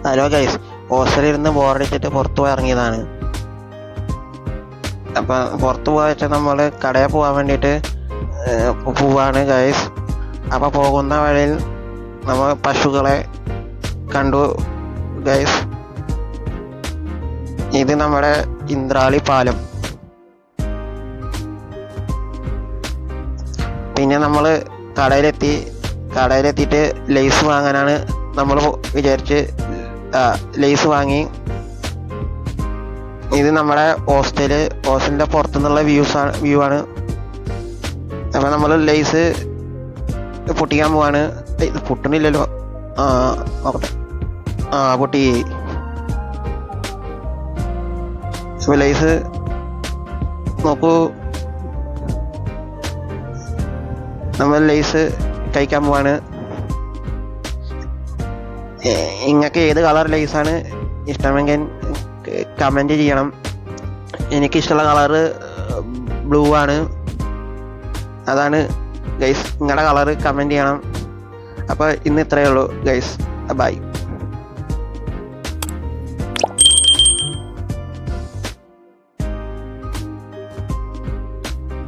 Hello guys, ഹോസ്റ്റലിരുന്ന് ബോറടിച്ചിട്ട് പുറത്തു പോയി ഇറങ്ങിയതാണ്. അപ്പം പുറത്ത് പോകാൻ വെച്ചാൽ നമ്മൾ കടയിൽ പോകാൻ വേണ്ടിയിട്ട് പോവാണ് ഗൈസ്. അപ്പോൾ പോകുന്ന വഴിയിൽ നമ്മൾ പശുക്കളെ കണ്ടു ഗൈസ്. ഇത് നമ്മുടെ ഇന്ദ്രാളി പാലം. പിന്നെ നമ്മൾ കടയിലെത്തിയിട്ട് ലേസ് വാങ്ങാനാണ് നമ്മൾ വിചാരിച്ച് ലേസ് വാങ്ങി. ഇത് നമ്മുടെ ഹോസ്റ്റലിൻ്റെ പുറത്തുനിന്നുള്ള വ്യൂ ആണ്. അപ്പം നമ്മൾ ലേസ് പൊട്ടിക്കാൻ പോവാണ്. ഇത് പൊട്ടണില്ലല്ലോ. നോക്കട്ടെ. പൊട്ടി. അപ്പോൾ ലേസ് നോക്കൂ, നമ്മൾ ലേസ് കഴിക്കാൻ പോവാണ്. നിങ്ങൾക്ക് ഏത് കളർ ലേസാണ് ഇഷ്ടമെങ്കിൽ കമൻറ്റ് ചെയ്യണം. എനിക്കിഷ്ടമുള്ള കളറ് ബ്ലൂ ആണ്. അതാണ് ഗൈസ്. നിങ്ങളുടെ കളറ് കമൻറ്റ് ചെയ്യണം. അപ്പോൾ ഇന്ന് ഇത്രയേ ഉള്ളൂ ഗൈസ്. ബൈ.